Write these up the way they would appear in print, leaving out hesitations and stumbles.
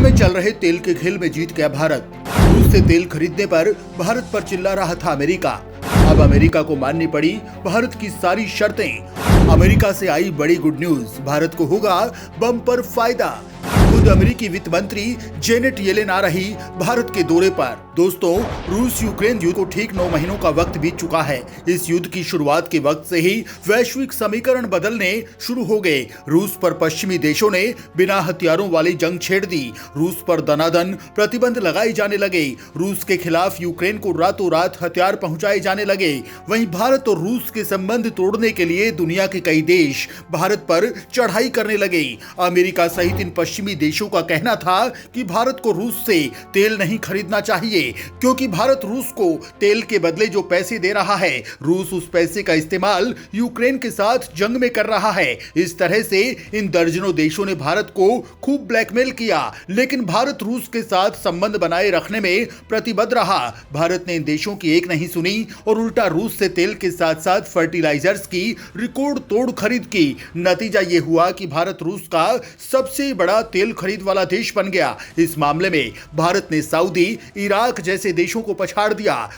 में चल रहे तेल के खेल में जीत गया भारत। रूस से तेल खरीदने पर भारत पर चिल्ला रहा था अमेरिका। अब अमेरिका को माननी पड़ी भारत की सारी शर्तें। अमेरिका से आई बड़ी गुड न्यूज, भारत को होगा बम्पर फायदा। खुद अमेरिकी वित्त मंत्री जेनेट येलेन आ रही भारत के दौरे पर। दोस्तों, रूस यूक्रेन युद्ध को ठीक 9 महीनों का वक्त बीत चुका है। इस युद्ध की शुरुआत के वक्त से ही वैश्विक समीकरण बदलने शुरू हो गए। रूस पर पश्चिमी देशों ने बिना हथियारों वाली जंग छेड़ दी। रूस पर दनादन प्रतिबंध लगाए जाने लगे। रूस के खिलाफ यूक्रेन को रातों रात हथियार पहुंचाए जाने लगे। वहीं भारत और रूस के संबंध तोड़ने के लिए दुनिया के कई देश भारत पर चढ़ाई करने लगे। अमेरिका सहित इन पश्चिमी देशों का कहना था कि भारत को रूस से तेल नहीं खरीदना चाहिए, क्योंकि भारत रूस को तेल के बदले जो पैसे दे रहा है, रूस उस पैसे का इस्तेमाल यूक्रेन के साथ जंग में कर रहा है। इस तरह से इन दर्जनों देशों ने भारत को खूब ब्लैकमेल किया, लेकिन भारत रूस के साथ संबंध बनाए रखने में प्रतिबद्ध रहा। भारत ने इन देशों की एक नहीं सुनी और उल्टा रूस से तेल के साथ साथ फर्टिलाइजर्स की रिकॉर्ड तोड़ खरीद की। नतीजा यह हुआ कि भारत रूस का सबसे बड़ा तेल खरीद वाला देश बन गया। इस मामले में भारत ने सऊदी, इराक जैसे देशों को पछाड़ दिया।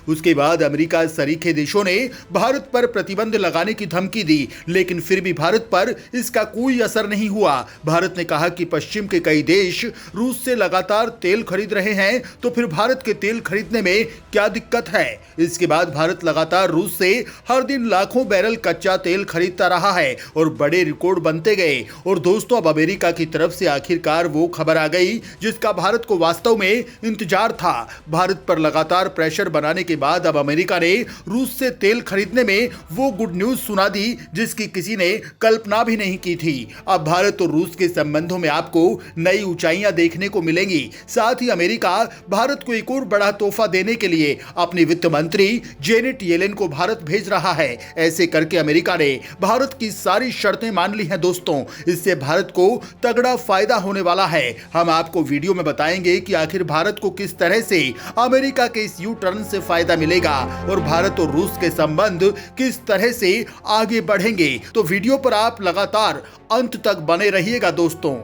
उसके बाद अमेरिका सरीखे देशों ने भारत पर प्रतिबंध लगाने की धमकी दी, लेकिन फिर भी भारत पर इसका कोई असर नहीं हुआ। भारत ने कहा कि पश्चिम के कई देश रूस से लगातार तेल खरीद रहे हैं, तो फिर भारत के तेल खरीदने में क्या दिक्कत है। इसके बाद भारत लगातार रूस से हर दिन लाखों बैरल कच्चा तेल खरीदता रहा है और बड़े रिकॉर्ड बनते गए। और दोस्तों, अब अमेरिका की तरफ से आखिरकार वो खबर आ गई जिसका भारत को वास्तव में इंतजार था। भारत पर लगातार प्रेशर बनाने के बाद अब अमेरिका ने रूस से तेल खरीदने में वो गुड न्यूज सुना दी जिसकी किसी ने कल्पना भी नहीं की थी। अब भारत और रूस के संबंधों में आपको नई ऊंचाइयां देखने को मिलेंगी। साथ ही अमेरिका भारत को एक और बड़ा तोहफा देने के लिए अपनी वित्त मंत्री जेनेट येलेन को भारत भेज रहा है। ऐसे करके अमेरिका ने भारत की सारी शर्तें मान ली हैं। दोस्तों, इससे भारत को तगड़ा फायदा होने वाला है। हम आपको वीडियो में बताएंगे कि आखिर भारत को किस तरह से अमेरिका के इस यू टर्न से फायदा मिलेगा और भारत और रूस के संबंध किस तरह से आगे बढ़ेंगे। तो वीडियो पर आप लगातार अंत तक बने रहिएगा। दोस्तों,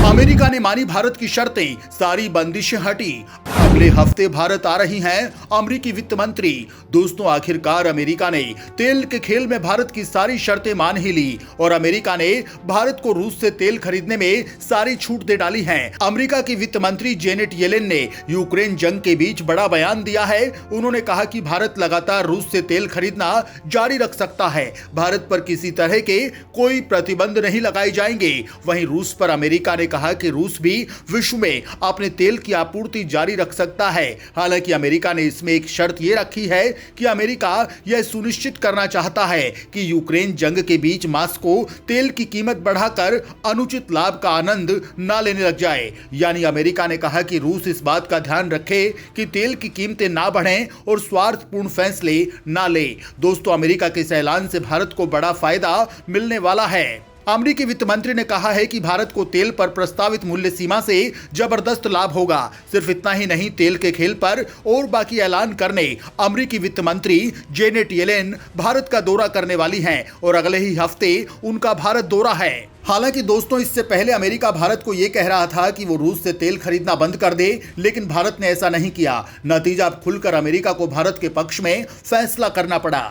अमेरिका ने मानी भारत की शर्तें, सारी बंदिशें हटी। अगले हफ्ते भारत आ रही हैं अमेरिकी वित्त मंत्री। दोस्तों, आखिरकार अमेरिका ने तेल के खेल में भारत की सारी शर्तें मान ही ली और अमेरिका ने भारत को रूस से तेल खरीदने में सारी छूट दे डाली है। अमेरिका की वित्त मंत्री जेनेट येलेन ने यूक्रेन जंग के बीच बड़ा बयान दिया है। उन्होंने कहा कि भारत लगातार रूस से तेल खरीदना जारी रख सकता है। भारत पर किसी तरह के कोई प्रतिबंध नहीं लगाए जाएंगे। वहीं रूस पर अमेरिका ने कहा कि रूस भी विश्व में अपने तेल की आपूर्ति जारी रख सकता है। हालांकि अमेरिका ने इसमें एक शर्त यह रखी है कि अमेरिका यह सुनिश्चित करना चाहता है कि यूक्रेन जंग के बीच मॉस्को तेल की कीमत बढ़ाकर अनुचित लाभ का आनंद ना लेने लग जाए। यानी अमेरिका ने कहा कि रूस इस बात का ध्यान रखे कि तेल की कीमतें ना बढ़ें और स्वार्थपूर्ण फैसले ना ले। दोस्तों, अमेरिका के इस ऐलान से भारत को बड़ा फायदा मिलने वाला है। अमेरिकी वित्त मंत्री ने कहा है कि भारत को तेल पर प्रस्तावित मूल्य सीमा से जबरदस्त लाभ होगा। सिर्फ इतना ही नहीं, तेल के खेल पर और बाकी ऐलान करने अमेरिकी वित्त मंत्री जेनेट येलेन भारत का दौरा करने वाली हैं और अगले ही हफ्ते उनका भारत दौरा है। हालांकि दोस्तों, इससे पहले अमेरिका भारत को यह कह रहा था कि वो रूस से तेल खरीदना बंद कर दे, लेकिन भारत ने ऐसा नहीं किया। नतीजा अब खुलकर अमेरिका को भारत के पक्ष में फैसला करना पड़ा।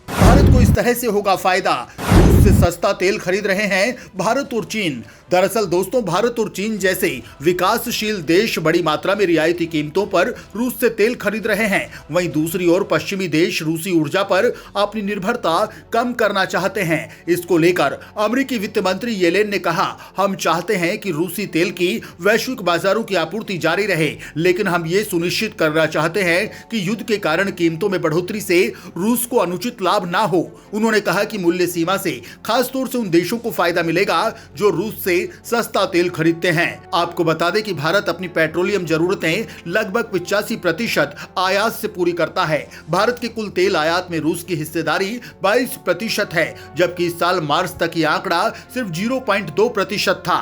भारत को इस तरह से होगा फायदा। रूस से सस्ता तेल खरीद रहे हैं भारत और चीन। दरअसल दोस्तों, भारत और चीन जैसे विकासशील देश बड़ी मात्रा में रियायती कीमतों पर रूस से तेल खरीद रहे हैं। वहीं दूसरी ओर पश्चिमी देश रूसी ऊर्जा पर अपनी निर्भरता कम करना चाहते हैं। इसको लेकर अमेरिकी वित्त मंत्री येलेन ने कहा, हम चाहते हैं कि रूसी तेल की वैश्विक बाजारों की आपूर्ति जारी रहे, लेकिन हम ये सुनिश्चित करना चाहते हैं कि युद्ध के कारण कीमतों में बढ़ोतरी से रूस को अनुचित लाभ ना हो। उन्होंने कहा कि मूल्य सीमा से खासतौर से उन देशों को फायदा मिलेगा जो रूस से सस्ता तेल खरीदते हैं। आपको बता दें कि भारत अपनी पेट्रोलियम जरूरतें लगभग 85% आयात से पूरी करता है। भारत के कुल तेल आयात में रूस की हिस्सेदारी 22% है, जबकि इस साल मार्च तक ये आंकड़ा सिर्फ 0.2% था।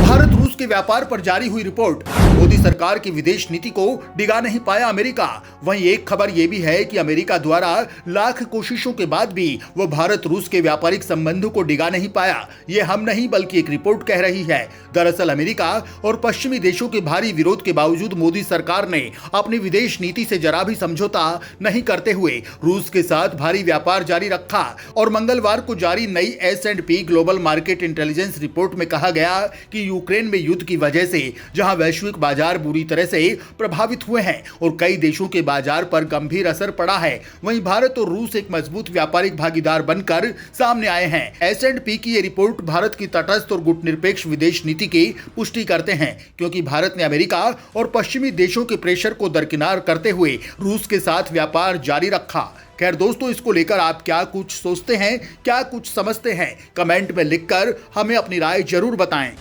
भारत रूस के व्यापार पर जारी हुई रिपोर्ट। मोदी सरकार की विदेश नीति को डिगा नहीं पाया अमेरिका। वहीं एक खबर यह भी है कि अमेरिका द्वारा लाख कोशिशों के बाद भी वो भारत रूस के व्यापारिक संबंधों को डिगा नहीं पाया। ये हम नहीं बल्कि एक रिपोर्ट कह रही है। दरअसल अमेरिका और पश्चिमी देशों के भारी विरोध के बावजूद मोदी सरकार ने अपनी विदेश नीति से जरा भी समझौता नहीं करते हुए रूस के साथ भारी व्यापार जारी रखा। और मंगलवार को जारी नई S&P global market intelligence report में कहा गया कि यूक्रेन में युद्ध की वजह से जहां वैश्विक बाजार बुरी तरह से प्रभावित हुए हैं और कई देशों के बाजार पर गंभीर असर पड़ा है, वहीं भारत और रूस एक मजबूत व्यापारिक भागीदार बनकर सामने आए हैं। S&P की ये रिपोर्ट भारत की तटस्थ और गुटनिरपेक्ष विदेश नीति की पुष्टि करते हैं, क्योंकि भारत ने अमेरिका और पश्चिमी देशों के प्रेशर को दरकिनार करते हुए रूस के साथ व्यापार जारी रखा। खैर दोस्तों, इसको लेकर आप क्या कुछ सोचते हैं, क्या कुछ समझते हैं, कमेंट में लिखकर हमें अपनी राय जरूर बताएं।